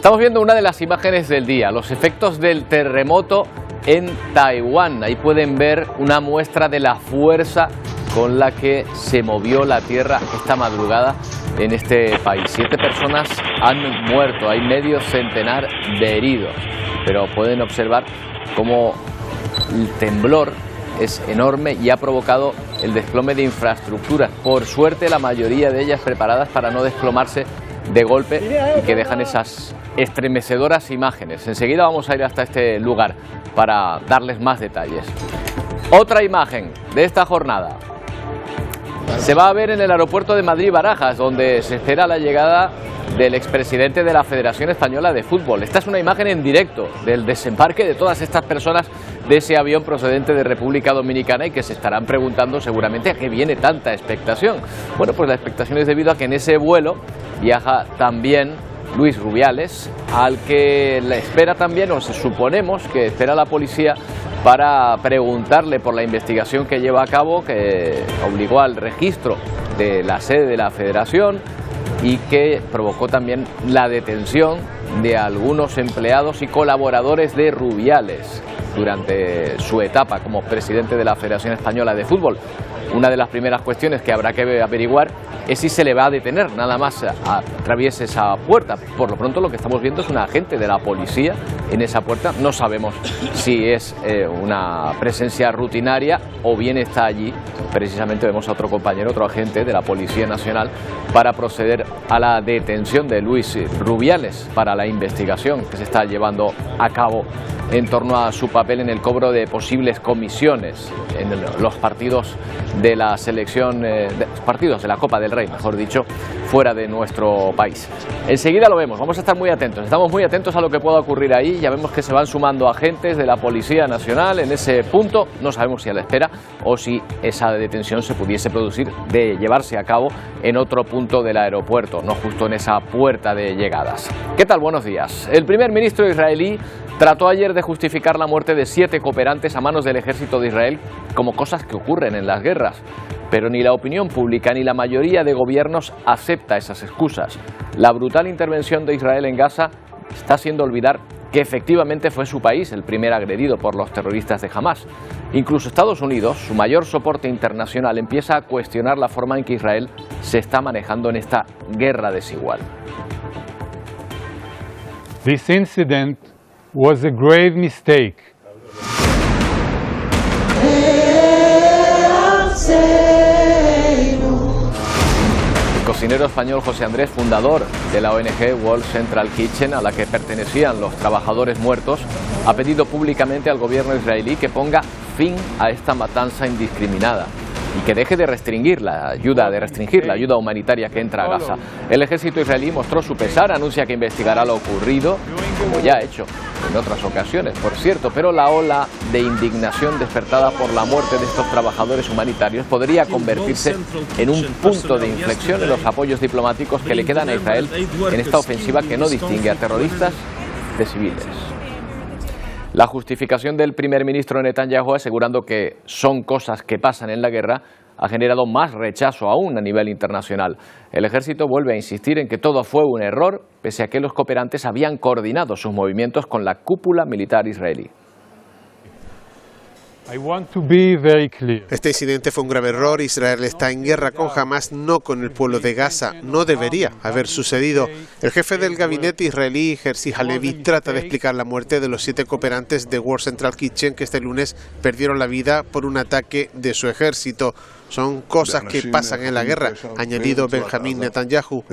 Estamos viendo una de las imágenes del día, los efectos del terremoto en Taiwán. Ahí pueden ver una muestra de la fuerza con la que se movió la tierra esta madrugada en este país. 7 personas han muerto, hay medio centenar de heridos, pero pueden observar cómo el temblor es enorme y ha provocado el desplome de infraestructuras. Por suerte, la mayoría de ellas preparadas para no desplomarse de golpe y que dejan esas estremecedoras imágenes. Enseguida vamos a ir hasta este lugar para darles más detalles. Otra imagen de esta jornada se va a ver en el aeropuerto de Madrid-Barajas, donde se espera la llegada del expresidente de la Federación Española de Fútbol. Esta es una imagen en directo del desembarque de todas estas personas de ese avión procedente de República Dominicana y que se estarán preguntando seguramente a qué viene tanta expectación. Bueno, pues la expectación es debido a que en ese vuelo viaja también Luis Rubiales, al que le espera también, o suponemos que espera la policía para preguntarle por la investigación que lleva a cabo, que obligó al registro de la sede de la Federación y que provocó también la detención de algunos empleados y colaboradores de Rubiales durante su etapa como presidente de la Federación Española de Fútbol. Una de las primeras cuestiones que habrá que averiguar es si se le va a detener nada más atraviese esa puerta. Por lo pronto lo que estamos viendo es un agente de la policía en esa puerta. No sabemos si es una presencia rutinaria o bien está allí. Precisamente vemos a otro compañero, otro agente de la Policía Nacional, para proceder a la detención de Luis Rubiales para la investigación que se está llevando a cabo en torno a su papel en el cobro de posibles comisiones en los partidos de la selección, partidos de la Copa del Rey, mejor dicho, fuera de nuestro país. Enseguida lo vemos, vamos a estar muy atentos, estamos muy atentos a lo que pueda ocurrir ahí. Ya vemos que se van sumando agentes de la Policía Nacional en ese punto. No sabemos si a la espera o si esa detención se pudiese producir de llevarse a cabo en otro punto del aeropuerto, no justo en esa puerta de llegadas. ¿Qué tal? Buenos días. El primer ministro israelí trató ayer de justificar la muerte de 7 cooperantes a manos del ejército de Israel como cosas que ocurren en las guerras. Pero ni la opinión pública ni la mayoría de gobiernos acepta esas excusas. La brutal intervención de Israel en Gaza está haciendo olvidar que efectivamente fue su país el primer agredido por los terroristas de Hamás. Incluso Estados Unidos, su mayor soporte internacional, empieza a cuestionar la forma en que Israel se está manejando en esta guerra desigual. This incident was a grave mistake. El cocinero español José Andrés, fundador de la ONG World Central Kitchen, a la que pertenecían los trabajadores muertos, ha pedido públicamente al gobierno israelí que ponga fin a esta matanza indiscriminada y que deje de restringir la ayuda humanitaria que entra a Gaza. El ejército israelí mostró su pesar, anuncia que investigará lo ocurrido, como ya ha hecho en otras ocasiones, por cierto, pero la ola de indignación despertada por la muerte de estos trabajadores humanitarios podría convertirse en un punto de inflexión en los apoyos diplomáticos que le quedan a Israel en esta ofensiva que no distingue a terroristas de civiles. La justificación del primer ministro Netanyahu, asegurando que son cosas que pasan en la guerra, ha generado más rechazo aún a nivel internacional. El ejército vuelve a insistir en que todo fue un error, pese a que los cooperantes habían coordinado sus movimientos con la cúpula militar israelí. Este incidente fue un grave error. Israel está en guerra con Hamás, no con el pueblo de Gaza. No debería haber sucedido. El jefe del gabinete israelí, Herzi Halevi, trata de explicar la muerte de los 7 cooperantes de World Central Kitchen que este lunes perdieron la vida por un ataque de su ejército. Son cosas que pasan en la guerra, ha añadido Benjamín Netanyahu.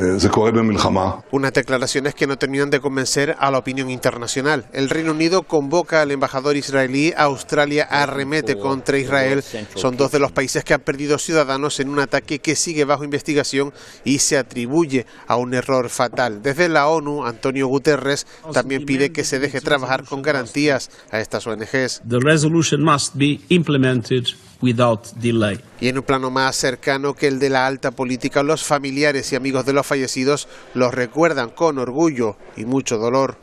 Unas declaraciones que no terminan de convencer a la opinión internacional. El Reino Unido convoca al embajador israelí, Australia arremete contra Israel. Son 2 de los países que han perdido ciudadanos en un ataque que sigue bajo investigación y se atribuye a un error fatal. Desde la ONU, Antonio Guterres también pide que se deje trabajar con garantías a estas ONGs. The resolution must be implemented without delay. Y en un plano más cercano que el de la alta política, los familiares y amigos de los fallecidos los recuerdan con orgullo y mucho dolor.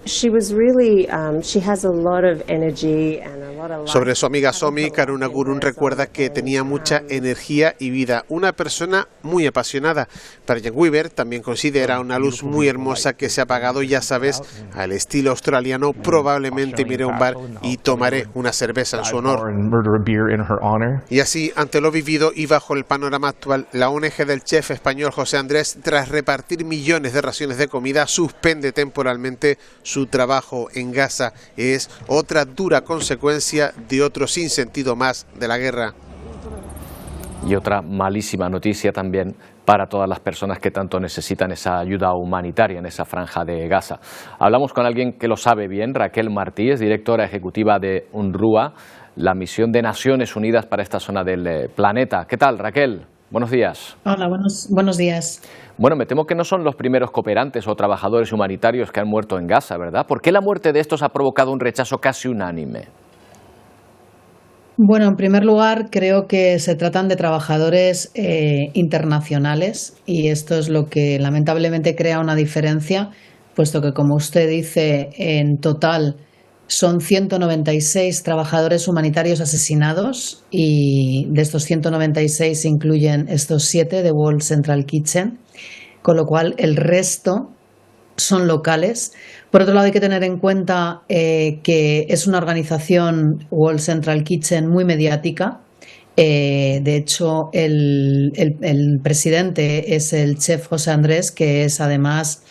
Sobre su amiga Somi, Karuna Gurun recuerda que tenía mucha energía y vida, una persona muy apasionada. Brian Weaver también considera una luz muy hermosa que se ha apagado, ya sabes, al estilo australiano. Probablemente iré a un bar y tomaré una cerveza en su honor. Y así, ante lo vivido y bajo el panorama actual, la ONG del chef español José Andrés, tras repartir millones de raciones de comida, suspende temporalmente su trabajo en Gaza. Es otra dura consecuencia de otro sinsentido más de la guerra. Y otra malísima noticia también para todas las personas que tanto necesitan esa ayuda humanitaria en esa franja de Gaza. Hablamos con alguien que lo sabe bien, Raquel Martí, es directora ejecutiva de UNRWA, la misión de Naciones Unidas para esta zona del planeta. ¿Qué tal, Raquel? Buenos días. Hola, buenos días. Bueno, me temo que no son los primeros cooperantes o trabajadores humanitarios que han muerto en Gaza, ¿verdad? ¿Por qué la muerte de estos ha provocado un rechazo casi unánime? Bueno, en primer lugar, creo que se tratan de trabajadores internacionales y esto es lo que lamentablemente crea una diferencia, puesto que, como usted dice, en total son 196 trabajadores humanitarios asesinados y de estos 196 se incluyen estos 7 de World Central Kitchen, con lo cual el resto son locales. Por otro lado, hay que tener en cuenta que es una organización, World Central Kitchen, muy mediática. De hecho, el presidente es el chef José Andrés, que es además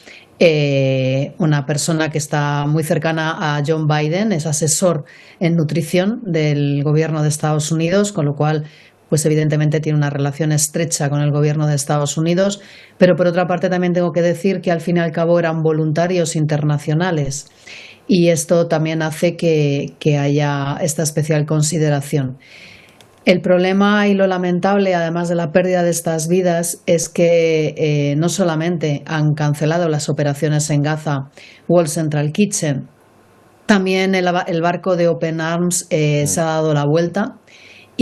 una persona que está muy cercana a John Biden, es asesor en nutrición del gobierno de Estados Unidos, con lo cual pues evidentemente tiene una relación estrecha con el gobierno de Estados Unidos, pero por otra parte también tengo que decir que al fin y al cabo eran voluntarios internacionales y esto también hace que haya esta especial consideración. El problema y lo lamentable, además de la pérdida de estas vidas, es que no solamente han cancelado las operaciones en Gaza, World Central Kitchen, también el barco de Open Arms se ha dado la vuelta.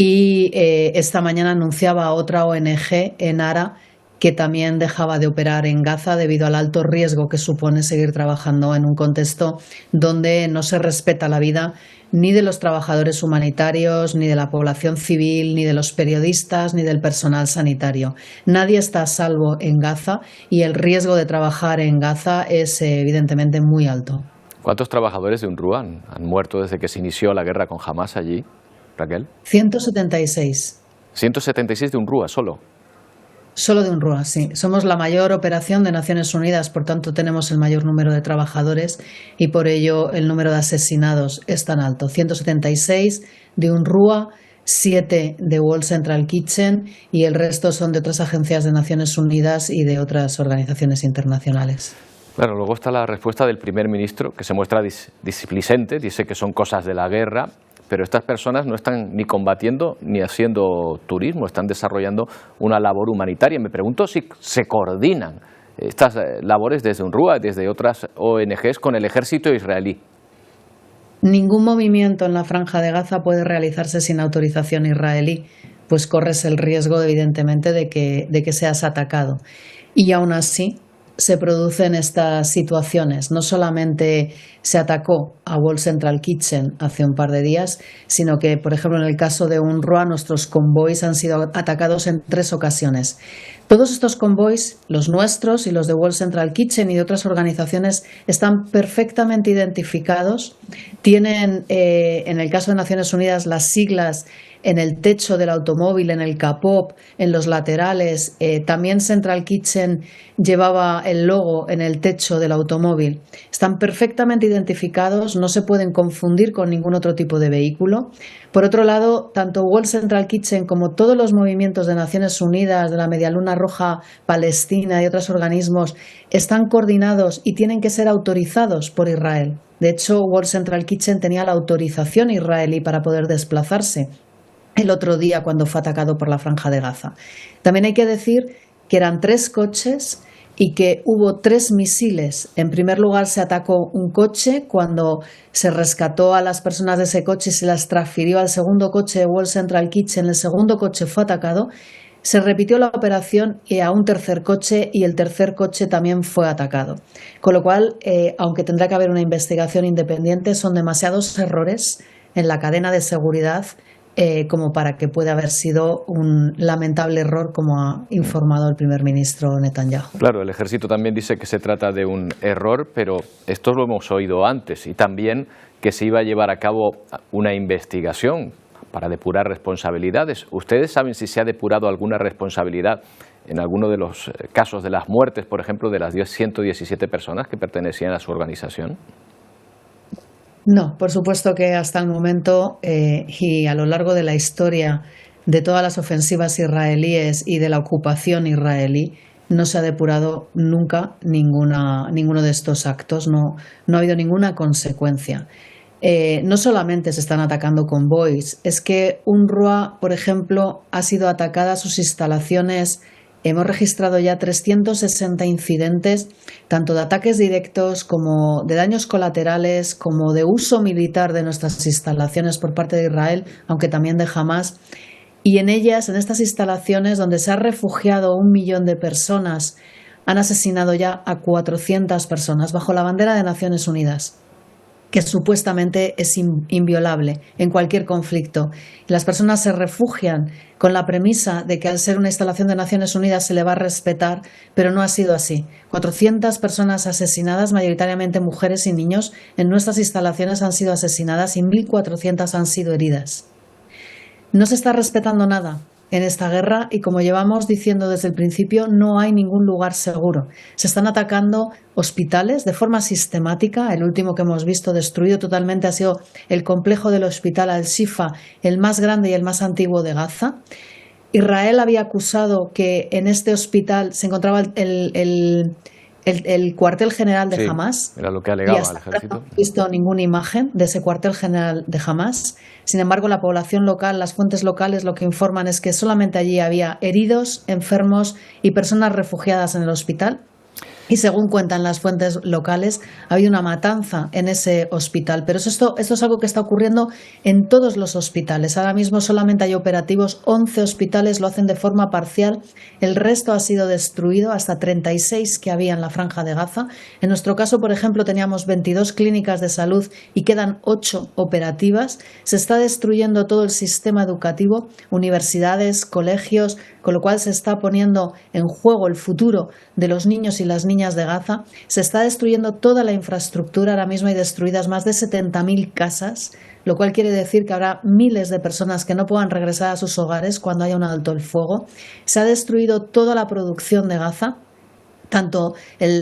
Y esta mañana anunciaba otra ONG, Enara, que también dejaba de operar en Gaza debido al alto riesgo que supone seguir trabajando en un contexto donde no se respeta la vida ni de los trabajadores humanitarios, ni de la población civil, ni de los periodistas, ni del personal sanitario. Nadie está a salvo en Gaza y el riesgo de trabajar en Gaza es evidentemente muy alto. ¿Cuántos trabajadores de UNRWA han muerto desde que se inició la guerra con Hamas allí, Raquel? 176. 176 de UNRWA solo. Solo de UNRWA, sí. Somos la mayor operación de Naciones Unidas, por tanto tenemos el mayor número de trabajadores y por ello el número de asesinados es tan alto. 176 de UNRWA, 7 de World Central Kitchen y el resto son de otras agencias de Naciones Unidas y de otras organizaciones internacionales. Claro, luego está la respuesta del primer ministro, que se muestra displicente, dice que son cosas de la guerra, pero estas personas no están ni combatiendo ni haciendo turismo, están desarrollando una labor humanitaria. Me pregunto si se coordinan estas labores desde UNRWA, desde otras ONGs, con el ejército israelí. Ningún movimiento en la Franja de Gaza puede realizarse sin autorización israelí, pues corres el riesgo, evidentemente, de que seas atacado. Y aún así se producen estas situaciones. No solamente se atacó a World Central Kitchen hace un par de días, sino que, por ejemplo, en el caso de UNRWA, nuestros convoys han sido atacados en 3 ocasiones. Todos estos convoys, los nuestros y los de World Central Kitchen y de otras organizaciones, están perfectamente identificados. Tienen, en el caso de Naciones Unidas, las siglas en el techo del automóvil, en el capó, en los laterales. También Central Kitchen llevaba el logo en el techo del automóvil. Están perfectamente identificados, no se pueden confundir con ningún otro tipo de vehículo. Por otro lado, tanto World Central Kitchen como todos los movimientos de Naciones Unidas, de la Media Luna Roja Palestina y otros organismos están coordinados y tienen que ser autorizados por Israel. De hecho, World Central Kitchen tenía la autorización israelí para poder desplazarse el otro día cuando fue atacado por la Franja de Gaza. También hay que decir que eran 3 coches y que hubo 3 misiles. En primer lugar se atacó un coche, cuando se rescató a las personas de ese coche y se las transfirió al segundo coche de World Central Kitchen, el segundo coche fue atacado. Se repitió la operación y a un tercer coche, y el tercer coche también fue atacado. Con lo cual, aunque tendrá que haber una investigación independiente, son demasiados errores en la cadena de seguridad como para que pueda haber sido un lamentable error, como ha informado el primer ministro Netanyahu. Claro, el ejército también dice que se trata de un error, pero esto lo hemos oído antes, y también que se iba a llevar a cabo una investigación para depurar responsabilidades. ¿Ustedes saben si se ha depurado alguna responsabilidad en alguno de los casos de las muertes, por ejemplo, de las 117 personas que pertenecían a su organización? No, por supuesto que hasta el momento y a lo largo de la historia de todas las ofensivas israelíes y de la ocupación israelí, no se ha depurado nunca ninguno de estos actos, no ha habido ninguna consecuencia. No solamente se están atacando convoys, es que UNRWA, por ejemplo, ha sido atacada a sus instalaciones. Hemos registrado ya 360 incidentes, tanto de ataques directos como de daños colaterales, como de uso militar de nuestras instalaciones por parte de Israel, aunque también de Hamás. Y en ellas, en estas instalaciones donde se ha refugiado 1 millón de personas, han asesinado ya a 400 personas bajo la bandera de Naciones Unidas, que supuestamente es inviolable en cualquier conflicto. Las personas se refugian con la premisa de que al ser una instalación de Naciones Unidas se le va a respetar, pero no ha sido así. 400 personas asesinadas, mayoritariamente mujeres y niños, en nuestras instalaciones han sido asesinadas y 1.400 han sido heridas. No se está respetando nada en esta guerra y, como llevamos diciendo desde el principio, no hay ningún lugar seguro. Se están atacando hospitales de forma sistemática. El último que hemos visto destruido totalmente ha sido el complejo del hospital Al-Shifa, el más grande y el más antiguo de Gaza. Israel había acusado que en este hospital se encontraba el cuartel general de Hamás. Era lo que alegaba el ejército. No he visto ninguna imagen de ese cuartel general de Hamás. Sin embargo, la población local, las fuentes locales, lo que informan es que solamente allí había heridos, enfermos y personas refugiadas en el hospital. Y según cuentan las fuentes locales, ha habido una matanza en ese hospital. Pero esto es algo que está ocurriendo en todos los hospitales. Ahora mismo solamente hay operativos, 11 hospitales lo hacen de forma parcial. El resto ha sido destruido, hasta 36 que había en la Franja de Gaza. En nuestro caso, por ejemplo, teníamos 22 clínicas de salud y quedan 8 operativas. Se está destruyendo todo el sistema educativo, universidades, colegios, con lo cual se está poniendo en juego el futuro de los niños y las niñas de Gaza. Se está destruyendo toda la infraestructura. Ahora mismo hay destruidas más de 70.000 casas, lo cual quiere decir que habrá miles de personas que no puedan regresar a sus hogares cuando haya un alto el fuego. Se ha destruido toda la producción de Gaza, tanto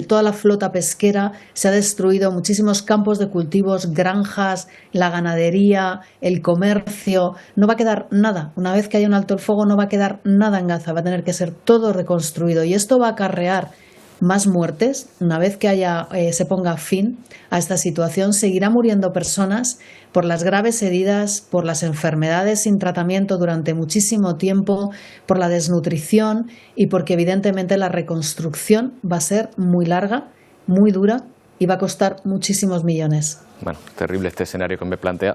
toda la flota pesquera, se ha destruido muchísimos campos de cultivos, granjas, la ganadería, el comercio. No va a quedar nada. Una vez que haya un alto el fuego no va a quedar nada en Gaza, va a tener que ser todo reconstruido, y esto va a acarrear más muertes. Una vez que se ponga fin a esta situación, seguirá muriendo personas por las graves heridas, por las enfermedades sin tratamiento durante muchísimo tiempo, por la desnutrición y porque evidentemente la reconstrucción va a ser muy larga, muy dura y va a costar muchísimos millones. Bueno, terrible este escenario que me plantea.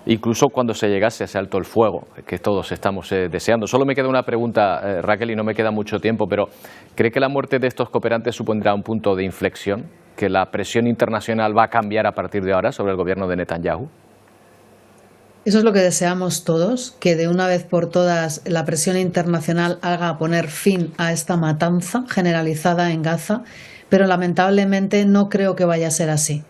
Incluso cuando se llegase a ese alto el fuego, que todos estamos deseando. Solo me queda una pregunta, Raquel, y no me queda mucho tiempo, pero ¿cree que la muerte de estos cooperantes supondrá un punto de inflexión? ¿Que la presión internacional va a cambiar a partir de ahora sobre el gobierno de Netanyahu? Eso es lo que deseamos todos, que de una vez por todas la presión internacional haga poner fin a esta matanza generalizada en Gaza, pero lamentablemente no creo que vaya a ser así,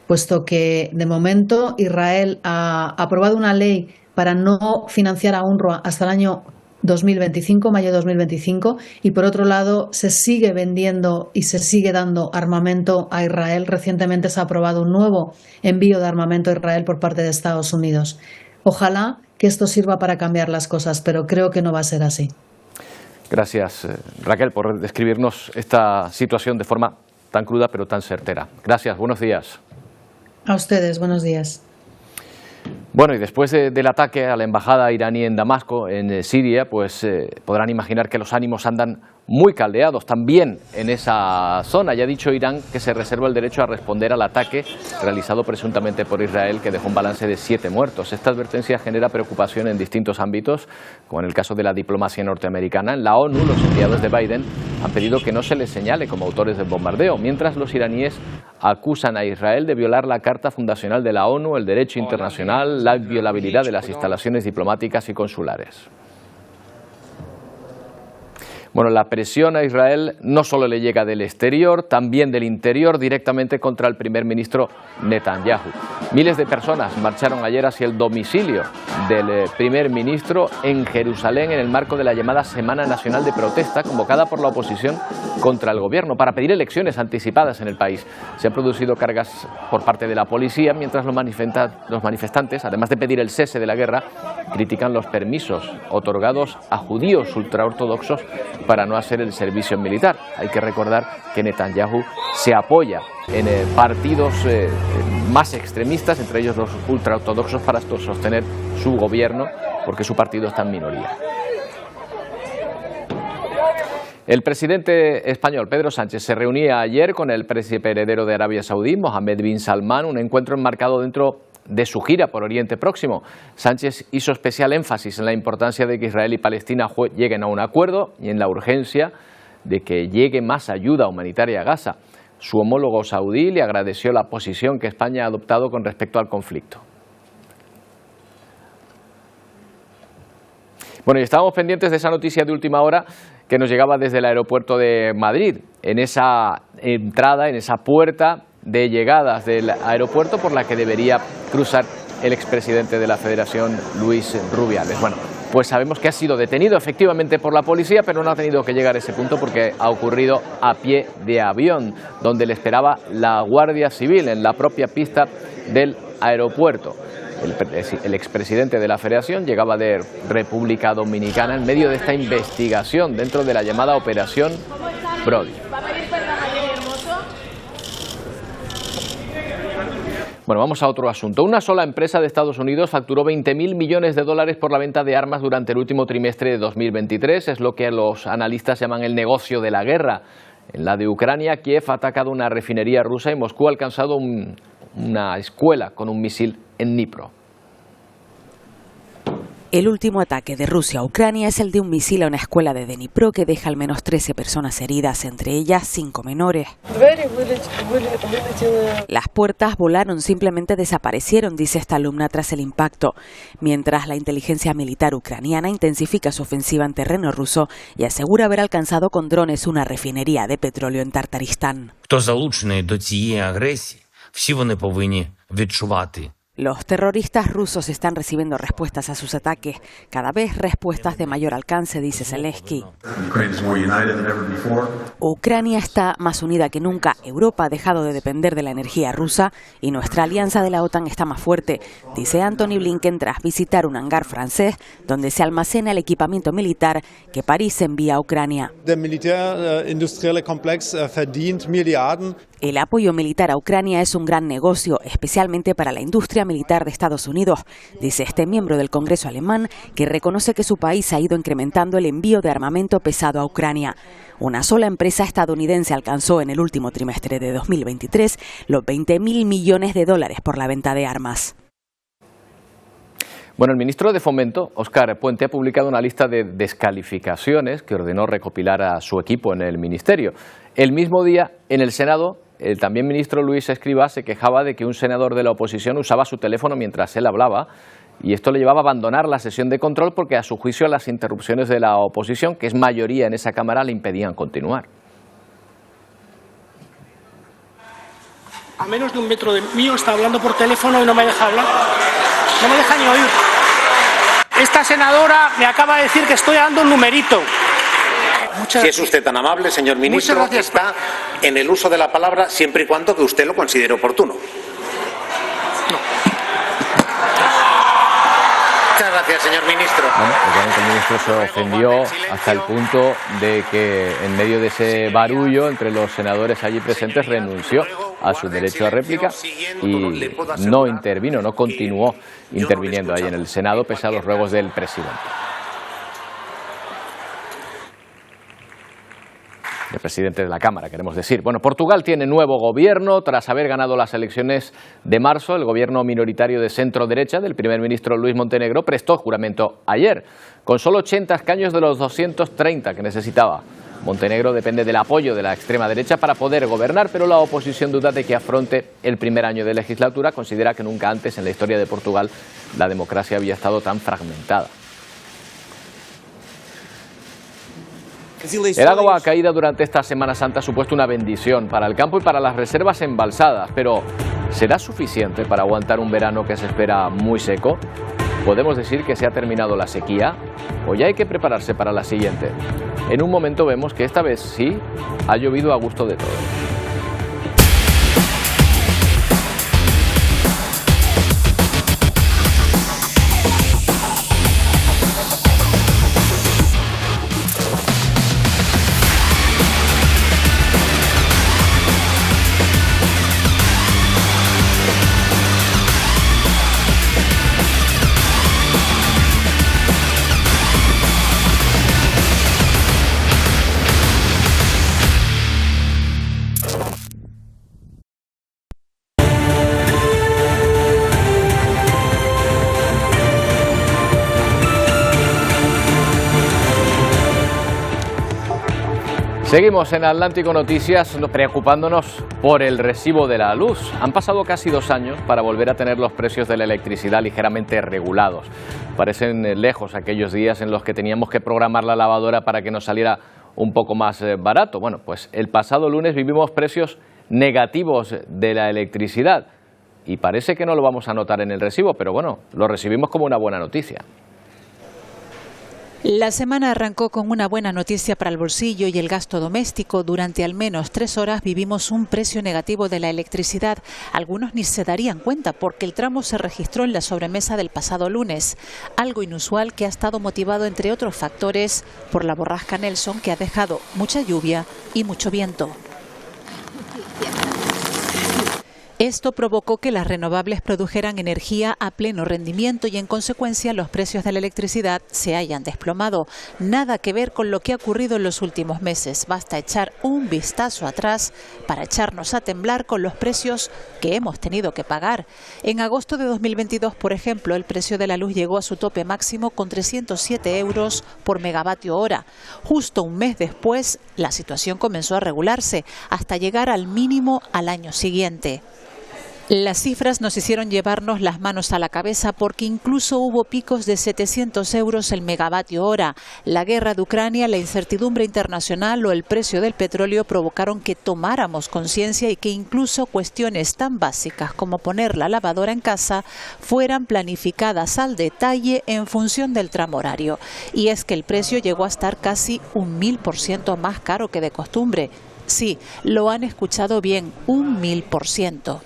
puesto que de momento Israel ha aprobado una ley para no financiar a UNRWA hasta el año 2025, mayo de 2025, y por otro lado se sigue vendiendo y se sigue dando armamento a Israel. Recientemente se ha aprobado un nuevo envío de armamento a Israel por parte de Estados Unidos. Ojalá que esto sirva para cambiar las cosas, pero creo que no va a ser así. Gracias, Raquel, por describirnos esta situación de forma tan cruda pero tan certera. Gracias, buenos días. A ustedes, buenos días. Bueno, y después del ataque a la embajada iraní en Damasco, en Siria, pues podrán imaginar que los ánimos andan muy caldeados también en esa zona. Ya ha dicho Irán que se reserva el derecho a responder al ataque realizado presuntamente por Israel, que dejó un balance de 7 muertos. Esta advertencia genera preocupación en distintos ámbitos, como en el caso de la diplomacia norteamericana. En la ONU, los enviados de Biden han pedido que no se les señale como autores del bombardeo, mientras los iraníes acusan a Israel de violar la Carta Fundacional de la ONU, el derecho internacional, la inviolabilidad de las instalaciones diplomáticas y consulares. Bueno, la presión a Israel no solo le llega del exterior, también del interior, directamente contra el primer ministro Netanyahu. Miles de personas marcharon ayer hacia el domicilio del primer ministro en Jerusalén en el marco de la llamada Semana Nacional de Protesta, convocada por la oposición contra el gobierno, para pedir elecciones anticipadas en el país. Se han producido cargas por parte de la policía, mientras los manifestantes, además de pedir el cese de la guerra, critican los permisos otorgados a judíos ultraortodoxos para no hacer el servicio militar. Hay que recordar que Netanyahu se apoya en partidos más extremistas, entre ellos los ultraortodoxos, para sostener su gobierno, porque su partido está en minoría. El presidente español Pedro Sánchez se reunía ayer con el príncipe heredero de Arabia Saudí, Mohammed bin Salman, un encuentro enmarcado dentro de su gira por Oriente Próximo. Sánchez hizo especial énfasis en la importancia de que Israel y Palestina lleguen a un acuerdo y en la urgencia de que llegue más ayuda humanitaria a Gaza. Su homólogo saudí le agradeció la posición que España ha adoptado con respecto al conflicto. Bueno, y estábamos pendientes de esa noticia de última hora que nos llegaba desde el aeropuerto de Madrid, en esa entrada, en esa puerta de llegadas del aeropuerto por la que debería cruzar el expresidente de la Federación, Luis Rubiales. Bueno, pues sabemos que ha sido detenido efectivamente por la policía, pero no ha tenido que llegar a ese punto porque ha ocurrido a pie de avión, donde le esperaba la Guardia Civil en la propia pista del aeropuerto. El expresidente de la Federación llegaba de República Dominicana en medio de esta investigación dentro de la llamada Operación Brody. Bueno, vamos a otro asunto. Una sola empresa de Estados Unidos facturó 20.000 millones de dólares por la venta de armas durante el último trimestre de 2023. Es lo que los analistas llaman el negocio de la guerra. En la de Ucrania, Kiev ha atacado una refinería rusa y Moscú ha alcanzado una escuela con un misil en Dnipro. El último ataque de Rusia a Ucrania es el de un misil a una escuela de Dnipro que deja al menos 13 personas heridas, entre ellas 5 menores. Las puertas volaron, simplemente desaparecieron, dice esta alumna tras el impacto, mientras la inteligencia militar ucraniana intensifica su ofensiva en terreno ruso y asegura haber alcanzado con drones una refinería de petróleo en Tartaristán. Los terroristas rusos están recibiendo respuestas a sus ataques, cada vez respuestas de mayor alcance, dice Zelensky. Ucrania está más unida que nunca, Europa ha dejado de depender de la energía rusa y nuestra alianza de la OTAN está más fuerte, dice Antony Blinken tras visitar un hangar francés donde se almacena el equipamiento militar que París envía a Ucrania. El apoyo militar a Ucrania es un gran negocio, especialmente para la industria militar de Estados Unidos, dice este miembro del Congreso alemán, que reconoce que su país ha ido incrementando el envío de armamento pesado a Ucrania. Una sola empresa estadounidense alcanzó en el último trimestre de 2023 los 20.000 millones de dólares por la venta de armas. Bueno, el ministro de Fomento, Óscar Puente, ha publicado una lista de descalificaciones que ordenó recopilar a su equipo en el ministerio. El mismo día, en el Senado, el también ministro Luis Escrivá se quejaba de que un senador de la oposición usaba su teléfono mientras él hablaba y esto le llevaba a abandonar la sesión de control porque a su juicio las interrupciones de la oposición, que es mayoría en esa Cámara, le impedían continuar. A menos de 1 metro de mío está hablando por teléfono y no me deja hablar. No me deja ni oír. Esta senadora me acaba de decir que estoy dando un numerito. Si es usted tan amable, señor ministro, está en el uso de la palabra siempre y cuando que usted lo considere oportuno. No. Muchas gracias, señor ministro. Bueno, obviamente el ministro se ofendió hasta el punto de que en medio de ese barullo entre los senadores allí presentes renunció. a su derecho a réplica y no intervino, no continuó interviniendo ahí en el Senado pese a los ruegos del presidente. El presidente de la Cámara, queremos decir. Bueno, Portugal tiene nuevo gobierno tras haber ganado las elecciones de marzo. El gobierno minoritario de centro-derecha del primer ministro Luís Montenegro prestó juramento ayer, con solo 80 escaños de los 230 que necesitaba. Montenegro depende del apoyo de la extrema derecha para poder gobernar, pero la oposición duda de que afronte el primer año de legislatura. Considera que nunca antes en la historia de Portugal la democracia había estado tan fragmentada. El agua caída durante esta Semana Santa ha supuesto una bendición para el campo y para las reservas embalsadas, pero ¿será suficiente para aguantar un verano que se espera muy seco? ¿Podemos decir que se ha terminado la sequía o ya hay que prepararse para la siguiente? En un momento vemos que esta vez sí ha llovido a gusto de todos. Seguimos en Atlántico Noticias preocupándonos por el recibo de la luz. Han pasado casi 2 años para volver a tener los precios de la electricidad ligeramente regulados. Parecen lejos aquellos días en los que teníamos que programar la lavadora para que nos saliera un poco más barato. Bueno, pues el pasado lunes vivimos precios negativos de la electricidad y parece que no lo vamos a notar en el recibo, pero bueno, lo recibimos como una buena noticia. La semana arrancó con una buena noticia para el bolsillo y el gasto doméstico. Durante al menos 3 horas vivimos un precio negativo de la electricidad. Algunos ni se darían cuenta porque el tramo se registró en la sobremesa del pasado lunes. Algo inusual que ha estado motivado, entre otros factores, por la borrasca Nelson, que ha dejado mucha lluvia y mucho viento. Esto provocó que las renovables produjeran energía a pleno rendimiento y en consecuencia los precios de la electricidad se hayan desplomado. Nada que ver con lo que ha ocurrido en los últimos meses. Basta echar un vistazo atrás para echarnos a temblar con los precios que hemos tenido que pagar. En agosto de 2022, por ejemplo, el precio de la luz llegó a su tope máximo con 307 euros por megavatio hora. Justo un mes después, la situación comenzó a regularse hasta llegar al mínimo al año siguiente. Las cifras nos hicieron llevarnos las manos a la cabeza porque incluso hubo picos de 700 euros el megavatio hora. La guerra de Ucrania, la incertidumbre internacional o el precio del petróleo provocaron que tomáramos conciencia y que incluso cuestiones tan básicas como poner la lavadora en casa fueran planificadas al detalle en función del tramo horario. Y es que el precio llegó a estar casi un 1000% más caro que de costumbre. Sí, lo han escuchado bien, un 1000%.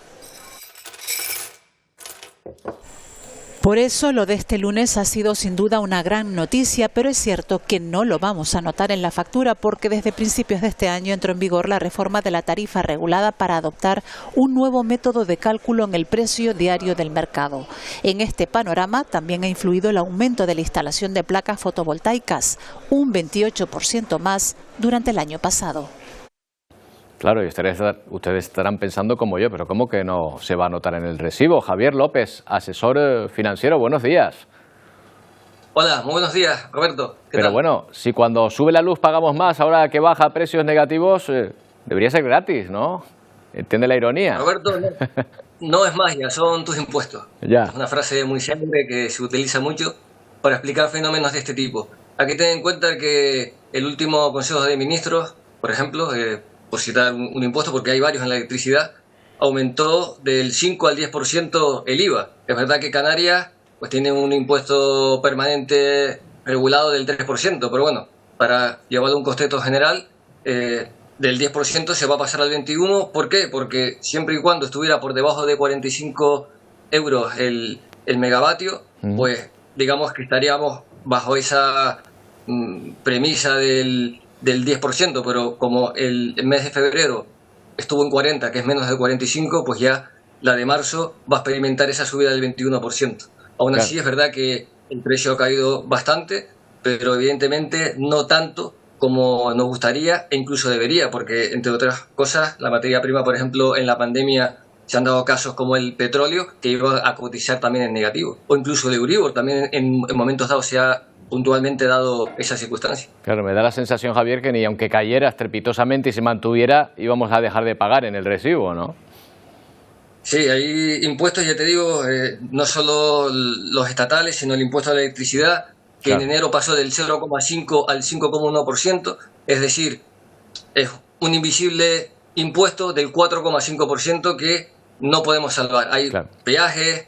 Por eso lo de este lunes ha sido sin duda una gran noticia, pero es cierto que no lo vamos a notar en la factura porque desde principios de este año entró en vigor la reforma de la tarifa regulada para adoptar un nuevo método de cálculo en el precio diario del mercado. En este panorama también ha influido el aumento de la instalación de placas fotovoltaicas, un 28% más durante el año pasado. Claro, y ustedes estarán pensando como yo, pero ¿cómo que no se va a notar en el recibo? Javier López, asesor financiero, buenos días. Hola, muy buenos días, Roberto. Pero tal? Bueno, si cuando sube la luz pagamos más, ahora que baja a precios negativos, debería ser gratis, ¿no? ¿Entiende la ironía? Roberto, no es magia, son tus impuestos. Ya. Es una frase muy célebre que se utiliza mucho para explicar fenómenos de este tipo. Hay que tener en cuenta que el último Consejo de Ministros, por ejemplo, por citar un impuesto, porque hay varios en la electricidad, aumentó del 5 al 10% el IVA. Es verdad que Canarias pues tiene un impuesto permanente regulado del 3%, pero bueno, para llevarlo a un costeto general, del 10% se va a pasar al 21%. ¿Por qué? Porque siempre y cuando estuviera por debajo de 45 euros el megavatio, pues digamos que estaríamos bajo esa premisa del 10%, pero como el mes de febrero estuvo en 40, que es menos de 45, pues ya la de marzo va a experimentar esa subida del 21%. Aún así es verdad que el precio ha caído bastante, pero evidentemente no tanto como nos gustaría e incluso debería, porque entre otras cosas la materia prima, por ejemplo, en la pandemia se han dado casos como el petróleo, que iba a cotizar también en negativo, o incluso el Euribor, también en momentos dados se ha puntualmente dado esa circunstancia. Claro, me da la sensación, Javier, que ni aunque cayera estrepitosamente y se mantuviera, íbamos a dejar de pagar en el recibo, ¿no? Sí, hay impuestos, ya te digo, no solo los estatales, sino el impuesto a la electricidad, que en enero pasó del 0,5 al 5,1%, es decir, es un invisible impuesto del 4,5% que no podemos salvar. Hay peajes,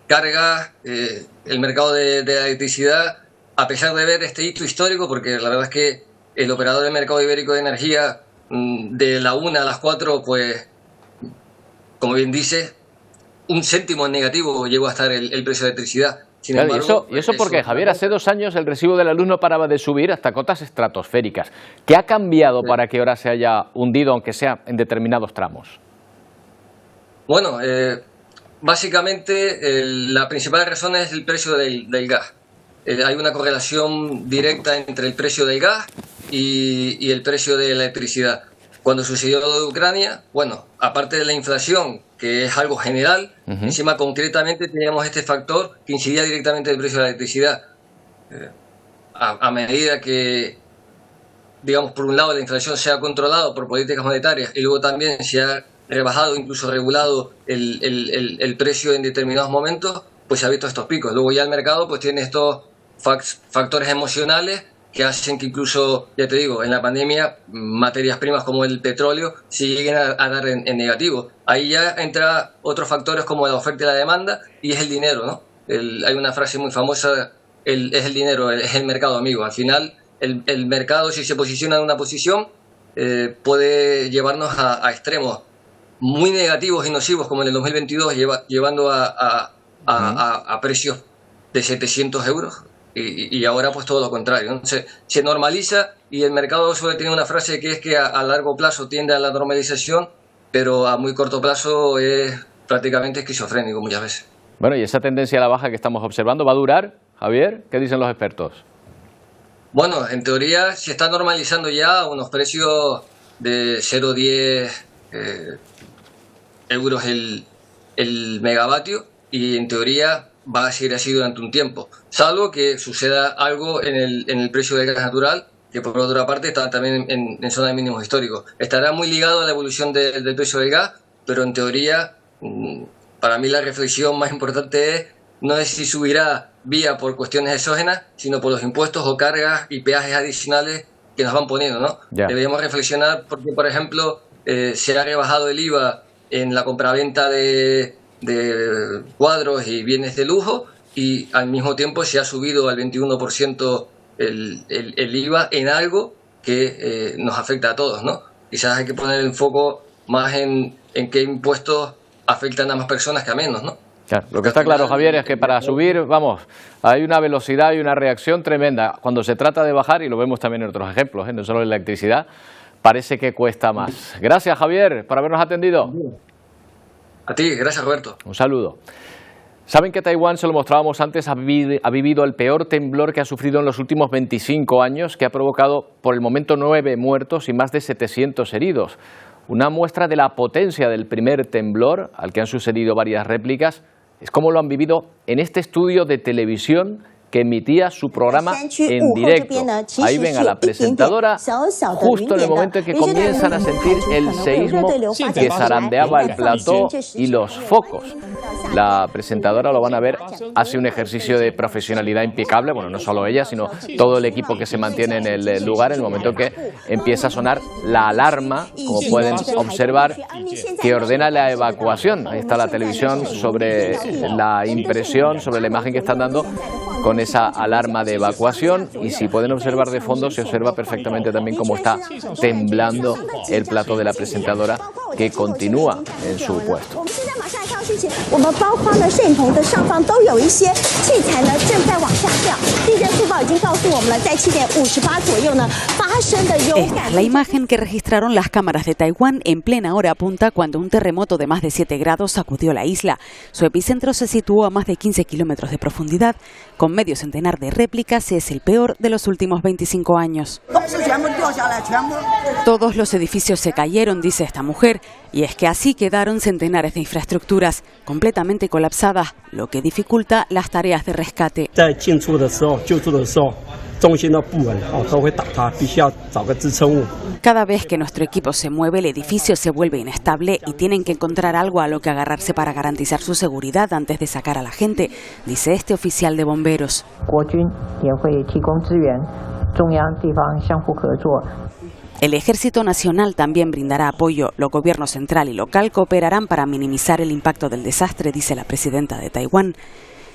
cargas, el mercado de la electricidad, a pesar de ver este hito histórico, porque la verdad es que el operador del mercado ibérico de energía de la 1 a las 4, pues, como bien dice, 1 céntimo en negativo llegó a estar el precio de electricidad. Sin embargo, ¿Y eso porque, Javier, hace 2 años el recibo de la luz no paraba de subir hasta cotas estratosféricas? ¿Qué ha cambiado para que ahora se haya hundido, aunque sea en determinados tramos? Bueno, básicamente la principal razón es el precio del gas. Hay una correlación directa entre el precio del gas y el precio de la electricidad. Cuando sucedió lo de Ucrania, bueno, aparte de la inflación, que es algo general, encima concretamente teníamos este factor que incidía directamente en el precio de la electricidad. A medida que, digamos, por un lado la inflación se ha controlado por políticas monetarias y luego también se ha rebajado, incluso regulado el precio en determinados momentos, pues se ha visto estos picos. Luego ya el mercado pues tiene estos factores emocionales que hacen que incluso, ya te digo, en la pandemia, materias primas como el petróleo se lleguen a dar en negativo. Ahí ya entra otros factores como la oferta y la demanda, y es el dinero, ¿no? Hay una frase muy famosa, es el dinero, es el mercado, amigo. Al final, el mercado, si se posiciona en una posición, puede llevarnos a extremos muy negativos y nocivos, como en el 2022, llevando a precios de 700 euros. Y ahora pues todo lo contrario, ¿no? Se normaliza, y el mercado suele tener una frase que es que a largo plazo tiende a la normalización, pero a muy corto plazo es prácticamente esquizofrénico muchas veces. Bueno, y esa tendencia a la baja que estamos observando, ¿va a durar, Javier? ¿Qué dicen los expertos? Bueno, en teoría se está normalizando ya unos precios de 0,10 euros el megavatio, y en teoría va a seguir así durante un tiempo, salvo que suceda algo en el precio del gas natural, que por otra parte está también en zona de mínimos históricos. Estará muy ligado a la evolución del precio del gas, pero en teoría, para mí la reflexión más importante no es si subirá vía por cuestiones exógenas, sino por los impuestos o cargas y peajes adicionales que nos van poniendo, ¿no? Deberíamos reflexionar porque, por ejemplo, se ha rebajado el IVA en la compraventa de cuadros y bienes de lujo, y al mismo tiempo se ha subido al 21% el IVA en algo que nos afecta a todos, ¿no? Quizás hay que poner el foco más en qué impuestos afectan a más personas que a menos, ¿no? Claro, lo que está claro, Javier, es que para subir, vamos, hay una velocidad y una reacción tremenda. Cuando se trata de bajar, y lo vemos también en otros ejemplos, no solo en la electricidad, parece que cuesta más. Gracias, Javier, por habernos atendido. A ti, gracias, Roberto. Un saludo. Saben que Taiwán, se lo mostrábamos antes, ha vivido el peor temblor que ha sufrido en los últimos 25 años, que ha provocado por el momento 9 muertos y más de 700 heridos. Una muestra de la potencia del primer temblor, al que han sucedido varias réplicas, es como lo han vivido en este estudio de televisión que emitía su programa en directo. Ahí ven a la presentadora justo en el momento en que comienzan a sentir el seísmo que zarandeaba el plató y los focos. La presentadora, lo van a ver, hace un ejercicio de profesionalidad impecable, bueno, no solo ella, sino todo el equipo que se mantiene en el lugar en el momento que empieza a sonar la alarma, como pueden observar, que ordena la evacuación. Ahí está la televisión sobre la impresión, sobre la imagen que están dando, con esa alarma de evacuación, y si pueden observar de fondo, se observa perfectamente también cómo está temblando el plató de la presentadora, que continúa en su puesto. Esta es la imagen que registraron las cámaras de Taiwán en plena hora punta cuando un terremoto de más de 7 grados sacudió la isla. Su epicentro se situó a más de 15 kilómetros de profundidad. Con medio centenar de réplicas, es el peor de los últimos 25 años. Todos los edificios se cayeron, dice esta mujer, y es que así quedaron centenares de infraestructuras completamente colapsadas, lo que dificulta las tareas de rescate. Cada vez que nuestro equipo se mueve, el edificio se vuelve inestable y tienen que encontrar algo a lo que agarrarse para garantizar su seguridad antes de sacar a la gente, dice este oficial de bomberos. El Ejército Nacional también brindará apoyo. Los gobiernos central y local cooperarán para minimizar el impacto del desastre, dice la presidenta de Taiwán.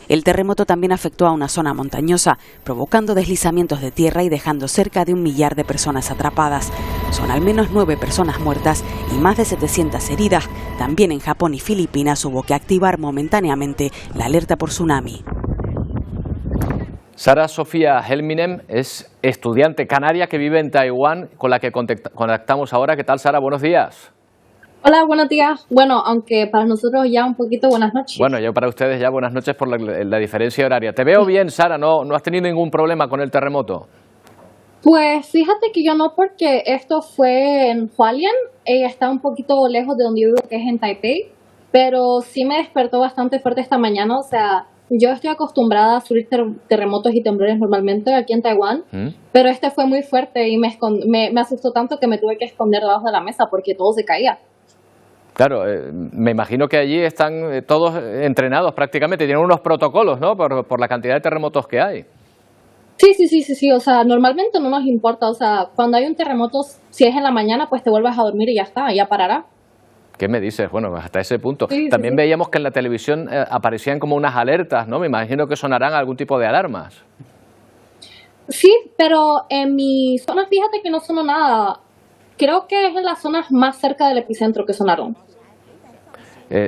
El terremoto también afectó a una zona montañosa, provocando deslizamientos de tierra y dejando cerca de 1 millar de personas atrapadas. Son al menos 9 personas muertas y más de 700 heridas. También en Japón y Filipinas hubo que activar momentáneamente la alerta por tsunami. Sara Sofía Helminem es estudiante canaria que vive en Taiwán, con la que contactamos ahora. ¿Qué tal, Sara? Buenos días. Hola, buenos días. Bueno, aunque para nosotros ya un poquito buenas noches. Bueno, yo para ustedes ya buenas noches por la diferencia horaria. Te veo bien, Sara, ¿no has tenido ningún problema con el terremoto? Pues fíjate que yo no, porque esto fue en Hualien, está un poquito lejos de donde yo vivo, que es en Taipei, pero sí me despertó bastante fuerte esta mañana. O sea, yo estoy acostumbrada a sufrir terremotos y temblores normalmente aquí en Taiwán, pero este fue muy fuerte y me asustó tanto que me tuve que esconder debajo de la mesa porque todo se caía. Claro, me imagino que allí están todos entrenados prácticamente, tienen unos protocolos, ¿no? Por la cantidad de terremotos que hay. Sí, o sea, normalmente no nos importa, o sea, cuando hay un terremoto, si es en la mañana, pues te vuelves a dormir y ya está, ya parará. ¿Qué me dices? Bueno, hasta ese punto. También veíamos que en la televisión aparecían como unas alertas, ¿no? Me imagino que sonarán algún tipo de alarmas. Sí, pero en mi zona, fíjate que no sonó nada. Creo que es en las zonas más cerca del epicentro que sonaron.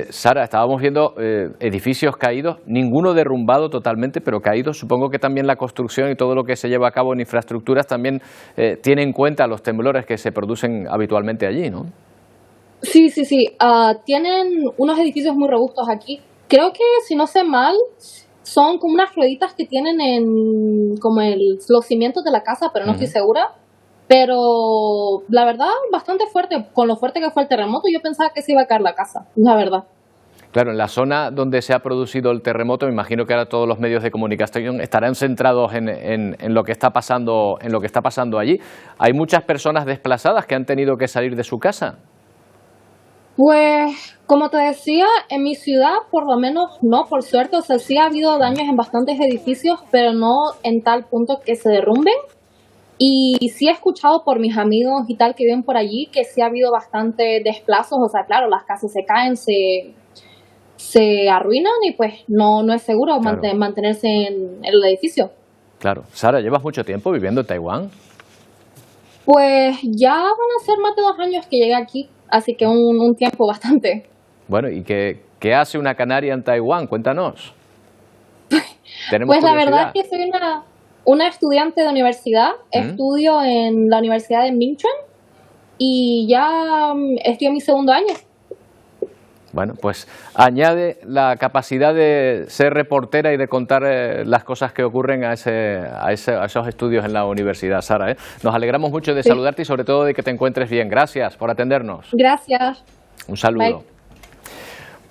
Sara, estábamos viendo edificios caídos, ninguno derrumbado totalmente, pero caídos. Supongo que también la construcción y todo lo que se lleva a cabo en infraestructuras también tiene en cuenta los temblores que se producen habitualmente allí, ¿no? Sí. Tienen unos edificios muy robustos aquí. Creo que, si no sé mal, son como unas rueditas que tienen como los cimientos de la casa, pero no estoy segura. Pero la verdad, bastante fuerte. Con lo fuerte que fue el terremoto, yo pensaba que se iba a caer la casa, la verdad. Claro, en la zona donde se ha producido el terremoto, me imagino que ahora todos los medios de comunicación estarán centrados en lo que está pasando, allí. ¿Hay muchas personas desplazadas que han tenido que salir de su casa? Pues, como te decía, en mi ciudad por lo menos no, por suerte. O sea, sí ha habido daños en bastantes edificios, pero no en tal punto que se derrumben. Y sí he escuchado por mis amigos y tal que viven por allí que sí ha habido bastante desplazos. O sea, claro, las casas se caen, se arruinan y pues no es seguro mantenerse en el edificio. Claro. Sara, ¿llevas mucho tiempo viviendo en Taiwán? Pues ya van a ser más de 2 años que llegué aquí, así que un tiempo bastante. Bueno, ¿y qué hace una canaria en Taiwán? Cuéntanos. Pues la verdad es que soy una estudiante de universidad. Estudio en la Universidad de Minchuan y ya estoy en mi 2.º año. Bueno, pues añade la capacidad de ser reportera y de contar las cosas que ocurren a esos estudios en la universidad, Sara, ¿eh? Nos alegramos mucho de saludarte y sobre todo de que te encuentres bien. Gracias por atendernos. Gracias. Un saludo. Bye.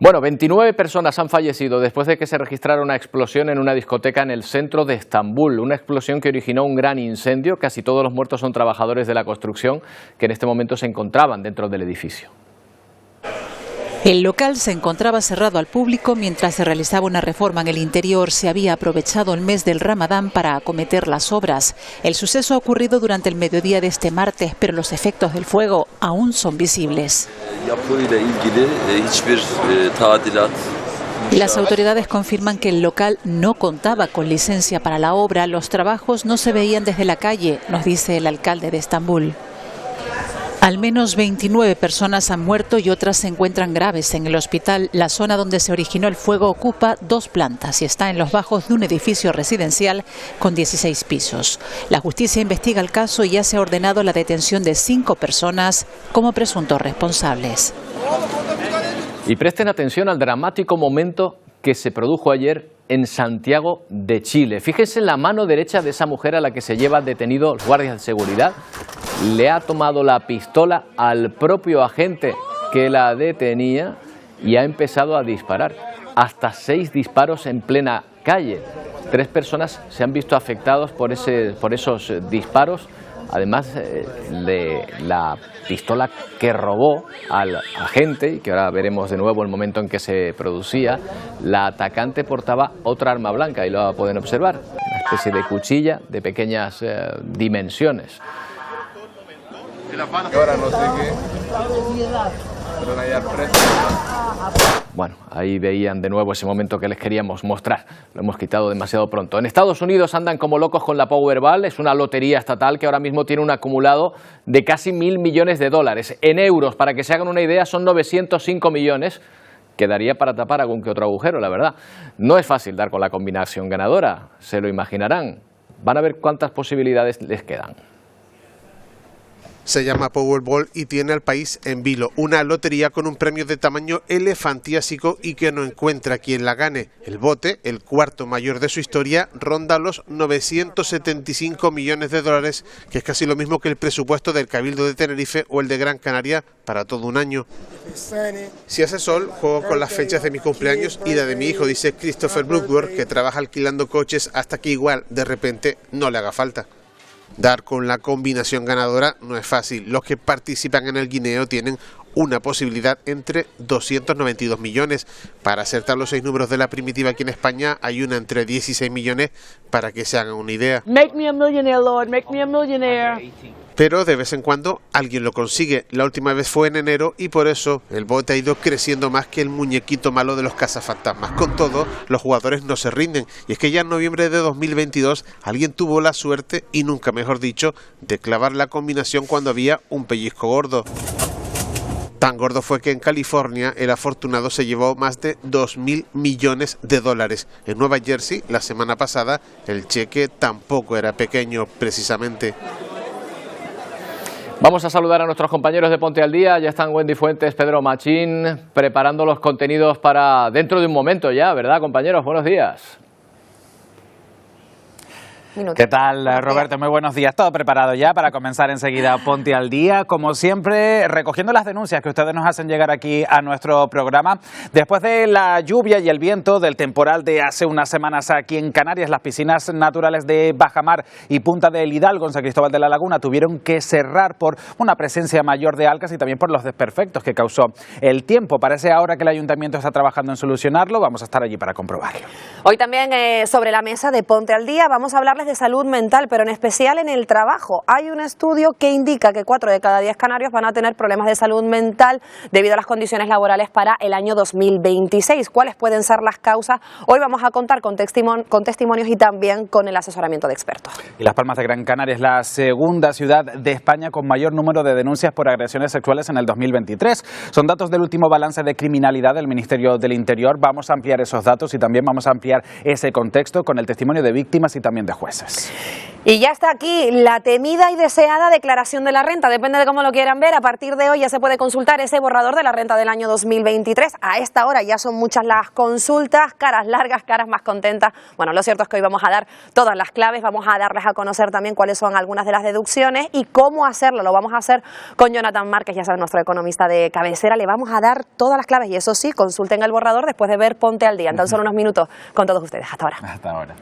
Bueno, 29 personas han fallecido después de que se registrara una explosión en una discoteca en el centro de Estambul. Una explosión que originó un gran incendio. Casi todos los muertos son trabajadores de la construcción que en este momento se encontraban dentro del edificio. El local se encontraba cerrado al público mientras se realizaba una reforma en el interior. Se había aprovechado el mes del Ramadán para acometer las obras. El suceso ha ocurrido durante el mediodía de este martes, pero los efectos del fuego aún son visibles. Las autoridades confirman que el local no contaba con licencia para la obra. Los trabajos no se veían desde la calle, nos dice el alcalde de Estambul. Al menos 29 personas han muerto y otras se encuentran graves en el hospital. La zona donde se originó el fuego ocupa 2 plantas y está en los bajos de un edificio residencial con 16 pisos. La justicia investiga el caso y ya se ha ordenado la detención de 5 personas como presuntos responsables. Y presten atención al dramático momento que se produjo ayer en Santiago de Chile. Fíjense en la mano derecha de esa mujer a la que se lleva detenido los guardias de seguridad. Le ha tomado la pistola al propio agente que la detenía y ha empezado a disparar. Hasta 6 disparos en plena calle. 3 personas se han visto afectados por esos disparos. Además de la pistola que robó al agente, y que ahora veremos de nuevo el momento en que se producía, la atacante portaba otra arma blanca, y lo pueden observar, una especie de cuchilla de pequeñas dimensiones. Bueno, ahí veían de nuevo ese momento que les queríamos mostrar. Lo hemos quitado demasiado pronto. En Estados Unidos andan como locos con la Powerball. Es una lotería estatal que ahora mismo tiene un acumulado de casi 1.000 millones de dólares. En euros, para que se hagan una idea, son 905 millones. Quedaría para tapar algún que otro agujero, la verdad. No es fácil dar con la combinación ganadora, se lo imaginarán. Van a ver cuántas posibilidades les quedan. Se llama Powerball y tiene al país en vilo. Una lotería con un premio de tamaño elefantiásico y que no encuentra quien la gane. El bote, el cuarto mayor de su historia, ronda los 975 millones de dólares, que es casi lo mismo que el presupuesto del Cabildo de Tenerife o el de Gran Canaria para todo un año. Si hace sol, juego con las fechas de mi cumpleaños y la de mi hijo, dice Christopher Brookworth, que trabaja alquilando coches hasta que igual, de repente, no le haga falta. Dar con la combinación ganadora no es fácil. Los que participan en el guineo tienen una posibilidad entre 292 millones. Para acertar los 6 números de la primitiva aquí en España hay una entre 16 millones para que se hagan una idea. Make me a millionaire, Lord, make me a millionaire. Pero de vez en cuando alguien lo consigue. La última vez fue en enero y por eso el bote ha ido creciendo más que el muñequito malo de los cazafantasmas. Con todo, los jugadores no se rinden. Y es que ya en noviembre de 2022 alguien tuvo la suerte, y nunca mejor dicho, de clavar la combinación cuando había un pellizco gordo. Tan gordo fue que en California el afortunado se llevó más de 2.000 millones de dólares. En Nueva Jersey, la semana pasada, el cheque tampoco era pequeño, precisamente. Vamos a saludar a nuestros compañeros de Ponte al Día. Ya están Wendy Fuentes, Pedro Machín, preparando los contenidos para dentro de un momento ya, ¿verdad, compañeros? Buenos días. ¿Qué tal, Roberto? Muy buenos días. Todo preparado ya para comenzar enseguida Ponte al Día. Como siempre, recogiendo las denuncias que ustedes nos hacen llegar aquí a nuestro programa. Después de la lluvia y el viento del temporal de hace unas semanas aquí en Canarias, las piscinas naturales de Bajamar y Punta del Hidalgo en San Cristóbal de la Laguna tuvieron que cerrar por una presencia mayor de algas y también por los desperfectos que causó el tiempo. Parece ahora que el ayuntamiento está trabajando en solucionarlo. Vamos a estar allí para comprobarlo. Hoy también sobre la mesa de Ponte al Día vamos a hablarles de salud mental, pero en especial en el trabajo. Hay un estudio que indica que 4 de cada 10 canarios van a tener problemas de salud mental debido a las condiciones laborales para el año 2026. ¿Cuáles pueden ser las causas? Hoy vamos a contar con testimonios y también con el asesoramiento de expertos. Y Las Palmas de Gran Canaria es la segunda ciudad de España con mayor número de denuncias por agresiones sexuales en el 2023. Son datos del último balance de criminalidad del Ministerio del Interior. Vamos a ampliar esos datos y también vamos a ampliar ese contexto con el testimonio de víctimas y también de jueces. Y ya está aquí la temida y deseada declaración de la renta. Depende de cómo lo quieran ver. A partir de hoy ya se puede consultar ese borrador de la renta del año 2023. A esta hora ya son muchas las consultas, caras largas, caras más contentas. Bueno, lo cierto es que hoy vamos a dar todas las claves. Vamos a darles a conocer también cuáles son algunas de las deducciones y cómo hacerlo. Lo vamos a hacer con Jonathan Márquez, ya saben, nuestro economista de cabecera. Le vamos a dar todas las claves y eso sí, consulten el borrador después de ver Ponte al Día. En tan solo unos minutos con todos ustedes. Hasta ahora. Hasta ahora.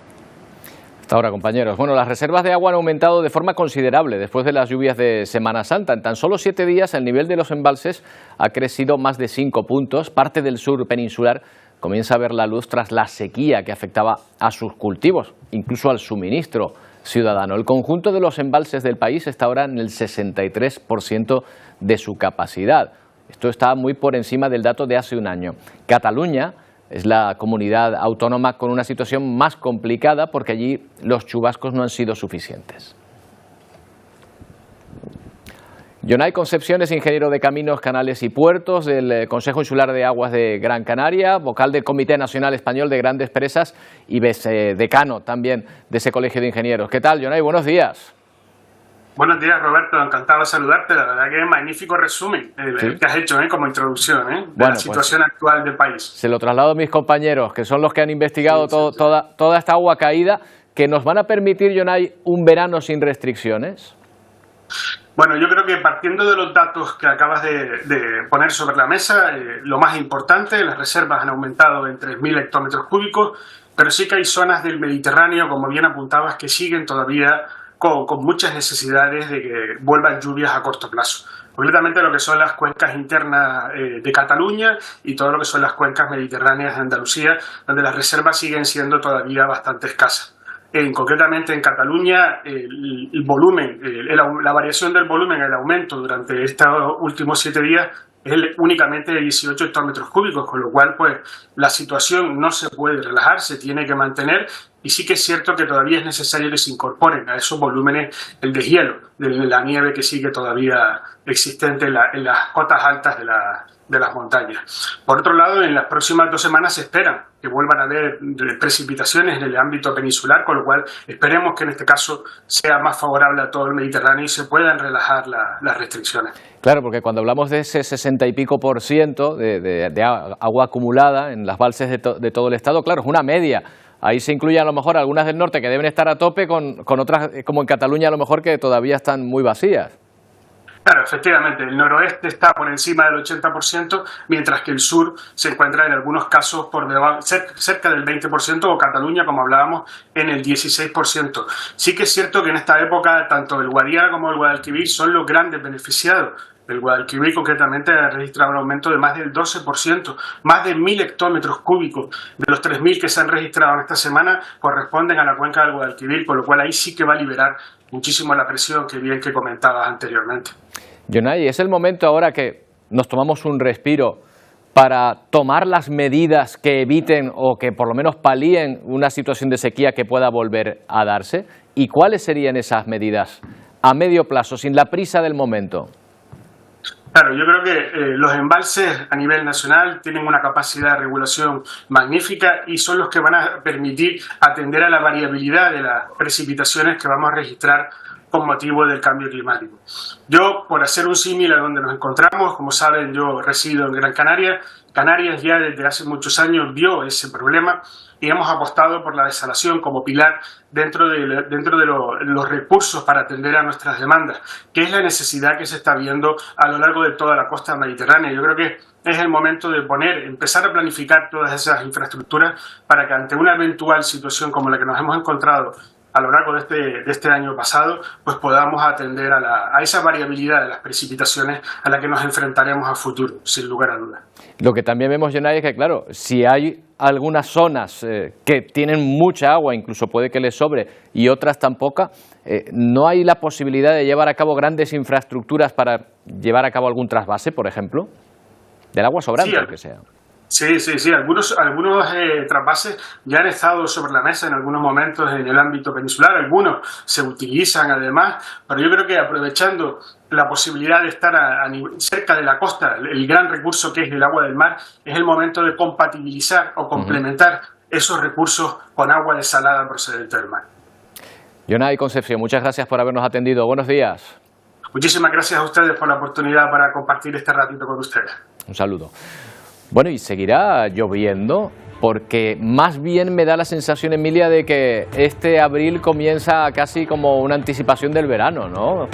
Hasta ahora, compañeros. Bueno, las reservas de agua han aumentado de forma considerable después de las lluvias de Semana Santa. En tan solo 7 días el nivel de los embalses ha crecido más de 5 puntos. Parte del sur peninsular comienza a ver la luz tras la sequía que afectaba a sus cultivos, incluso al suministro ciudadano. El conjunto de los embalses del país está ahora en el 63% de su capacidad. Esto está muy por encima del dato de hace un año. Cataluña es la comunidad autónoma con una situación más complicada porque allí los chubascos no han sido suficientes. Jonay Concepción es ingeniero de Caminos, Canales y Puertos del Consejo Insular de Aguas de Gran Canaria, vocal del Comité Nacional Español de Grandes Presas y decano también de ese colegio de ingenieros. ¿Qué tal, Jonay? Buenos días. Buenos días, Roberto. Encantado de saludarte. La verdad que es un magnífico resumen el que has hecho como introducción de la situación actual del país. Se lo traslado a mis compañeros, que son los que han investigado toda esta agua caída, que nos van a permitir, Jonay, un verano sin restricciones. Bueno, yo creo que partiendo de los datos que acabas de poner sobre la mesa, lo más importante, las reservas han aumentado en 3.000 hectómetros cúbicos, pero sí que hay zonas del Mediterráneo, como bien apuntabas, que siguen todavía con muchas necesidades de que vuelvan lluvias a corto plazo. Concretamente lo que son las cuencas internas de Cataluña y todo lo que son las cuencas mediterráneas de Andalucía, donde las reservas siguen siendo todavía bastante escasas. Concretamente en Cataluña, el volumen, la variación del volumen, el aumento durante estos últimos 7 días es únicamente de 18 hectómetros cúbicos, con lo cual pues la situación no se puede relajar, se tiene que mantener, y sí que es cierto que todavía es necesario que se incorporen a esos volúmenes el deshielo de la nieve que sigue todavía existente en las cotas altas de las montañas. Por otro lado, en las próximas 2 semanas se esperan que vuelvan a haber precipitaciones en el ámbito peninsular, con lo cual esperemos que en este caso sea más favorable a todo el Mediterráneo y se puedan relajar las restricciones. Claro, porque cuando hablamos de ese 60 y pico % de agua acumulada en las balses de todo el estado, claro, es una media. Ahí se incluyen a lo mejor algunas del norte que deben estar a tope con otras, como en Cataluña a lo mejor, que todavía están muy vacías. Claro, efectivamente, el noroeste está por encima del 80%, mientras que el sur se encuentra en algunos casos por cerca del 20%, o Cataluña, como hablábamos, en el 16%. Sí que es cierto que en esta época tanto el Guadiana como el Guadalquivir son los grandes beneficiados. El Guadalquivir concretamente ha registrado un aumento de más del 12%, más de 1.000 hectómetros cúbicos de los 3.000 que se han registrado en esta semana corresponden a la cuenca del Guadalquivir, con lo cual ahí sí que va a liberar muchísimo la presión que comentabas anteriormente. Jonay, es el momento ahora que nos tomamos un respiro para tomar las medidas que eviten o que por lo menos palíen una situación de sequía que pueda volver a darse. ¿Y cuáles serían esas medidas a medio plazo, sin la prisa del momento? Claro, yo creo que los embalses a nivel nacional tienen una capacidad de regulación magnífica y son los que van a permitir atender a la variabilidad de las precipitaciones que vamos a registrar con motivo del cambio climático. Yo, por hacer un símil a donde nos encontramos, como saben, yo resido en Gran Canaria. Canarias ya desde hace muchos años vio ese problema y hemos apostado por la desalación como pilar dentro de los recursos para atender a nuestras demandas, que es la necesidad que se está viendo a lo largo de toda la costa mediterránea. Yo creo que es el momento de empezar a planificar todas esas infraestructuras para que ante una eventual situación como la que nos hemos encontrado a lo largo de este año pasado, pues podamos atender a esa variabilidad de las precipitaciones a la que nos enfrentaremos a futuro, sin lugar a dudas. Lo que también vemos, Jonay, es que, claro, si hay algunas zonas que tienen mucha agua, incluso puede que les sobre, y otras tan poca, no hay la posibilidad de llevar a cabo grandes infraestructuras para llevar a cabo algún trasvase, por ejemplo, del agua sobrante, o que sea. Sí. Algunos trasvases ya han estado sobre la mesa en algunos momentos en el ámbito peninsular, algunos se utilizan además, pero yo creo que aprovechando la posibilidad de estar cerca de la costa, el gran recurso que es el agua del mar, es el momento de compatibilizar o complementar esos recursos con agua desalada procedente del mar. Jonay Concepción, muchas gracias por habernos atendido. Buenos días. Muchísimas gracias a ustedes por la oportunidad para compartir este ratito con ustedes. Un saludo. Bueno, y seguirá lloviendo, porque más bien me da la sensación, Emilia, de que este abril comienza casi como una anticipación del verano, ¿no?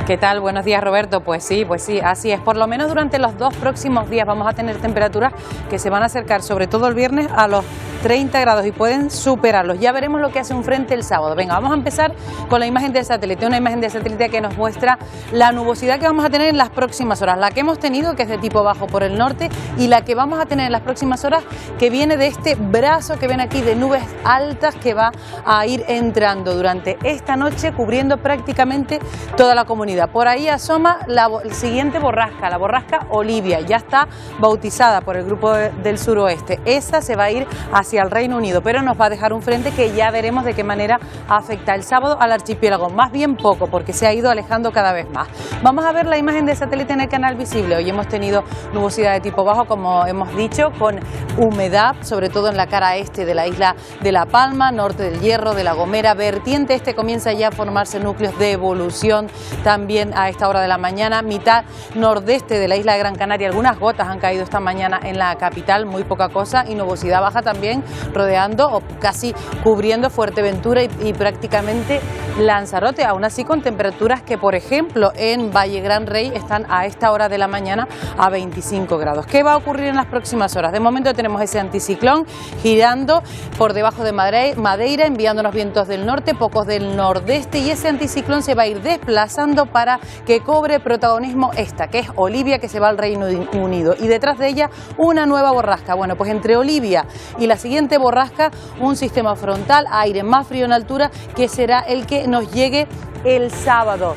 ¿Qué tal? Buenos días, Roberto. Pues sí, así es. Por lo menos durante los 2 próximos días vamos a tener temperaturas que se van a acercar, sobre todo el viernes, a los 30 grados y pueden superarlos. Ya veremos lo que hace un frente el sábado. Venga, vamos a empezar con la imagen del satélite, una imagen del satélite que nos muestra la nubosidad que vamos a tener en las próximas horas, la que hemos tenido, que es de tipo bajo por el norte, y la que vamos a tener en las próximas horas, que viene de este brazo que ven aquí de nubes altas que va a ir entrando durante esta noche, cubriendo prácticamente toda la comunidad. Por ahí asoma la siguiente borrasca, la borrasca Olivia, ya está bautizada por el grupo del suroeste. Esa se va a ir hacia hacia el Reino Unido, pero nos va a dejar un frente que ya veremos de qué manera afecta el sábado al archipiélago. Más bien poco, porque se ha ido alejando cada vez más. Vamos a ver la imagen de satélite en el canal visible. Hoy hemos tenido nubosidad de tipo bajo, como hemos dicho, con humedad, sobre todo en la cara este de la isla de La Palma, norte del Hierro, de La Gomera, vertiente este comienza ya a formarse núcleos de evolución también a esta hora de la mañana, mitad nordeste de la isla de Gran Canaria, algunas gotas han caído esta mañana en la capital, muy poca cosa, y nubosidad baja también rodeando o casi cubriendo Fuerteventura y prácticamente Lanzarote, aún así con temperaturas que, por ejemplo, en Valle Gran Rey están a esta hora de la mañana a 25 grados. ¿Qué va a ocurrir en las próximas horas? De momento tenemos ese anticiclón girando por debajo de Madeira, enviándonos vientos del norte, pocos del nordeste, y ese anticiclón se va a ir desplazando para que cobre protagonismo esta, que es Olivia, que se va al Reino Unido, y detrás de ella una nueva borrasca. Bueno, pues entre Olivia y la siguiente borrasca, un sistema frontal, aire más frío en altura, que será el que nos llegue el sábado.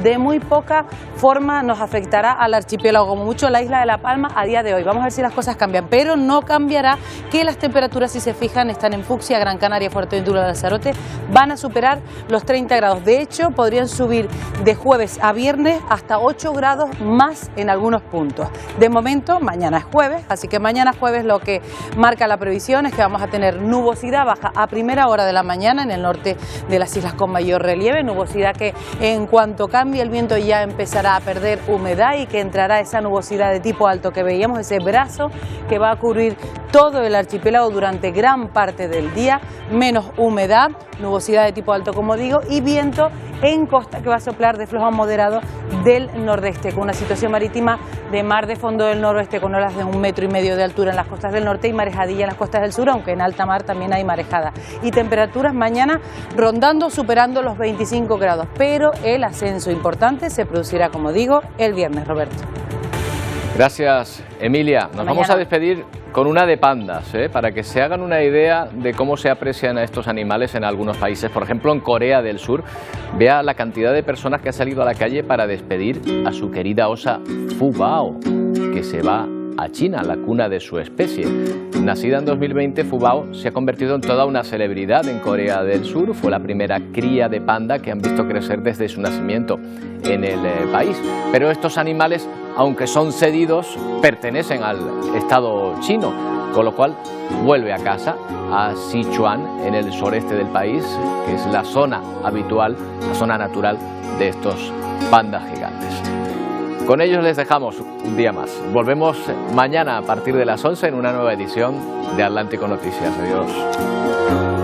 De muy poca forma nos afectará al archipiélago, como mucho a la isla de La Palma a día de hoy. Vamos a ver si las cosas cambian, pero no cambiará que las temperaturas, si se fijan, están en fucsia, Gran Canaria, Fuerteventura, Lanzarote, van a superar los 30 grados. De hecho, podrían subir de jueves a viernes hasta 8 grados más en algunos puntos. De momento, mañana es jueves, así que mañana jueves lo que marca la previsión es que vamos a tener nubosidad baja a primera hora de la mañana en el norte de las islas con mayor relieve, nubosidad que en cuanto cambie el viento ya empezará a perder humedad y que entrará esa nubosidad de tipo alto que veíamos, ese brazo que va a cubrir todo el archipiélago durante gran parte del día, menos humedad, nubosidad de tipo alto como digo, y viento en costa que va a soplar de flojo a moderado del nordeste, con una situación marítima de mar de fondo del noroeste con olas de 1,5 metros de altura en las costas del norte y marejadilla en las costas del sur, aunque en alta mar también hay marejada. Y temperaturas mañana rondando, superando los 25 grados, pero el ascenso importante se producirá, como digo, el viernes, Roberto. Gracias, Emilia. Nos vamos a despedir con una de pandas, para que se hagan una idea de cómo se aprecian a estos animales en algunos países. Por ejemplo, en Corea del Sur, vea la cantidad de personas que han salido a la calle para despedir a su querida osa Fubao, que se va a China, la cuna de su especie. Nacida en 2020, Fubao se ha convertido en toda una celebridad en Corea del Sur. Fue la primera cría de panda que han visto crecer desde su nacimiento en el país. Pero estos animales, aunque son cedidos, pertenecen al Estado chino, con lo cual vuelve a casa, a Sichuan, en el sureste del país, que es la zona habitual, la zona natural de estos pandas gigantes. Con ellos les dejamos un día más. Volvemos mañana a partir de las 11 en una nueva edición de Atlántico Noticias. Adiós.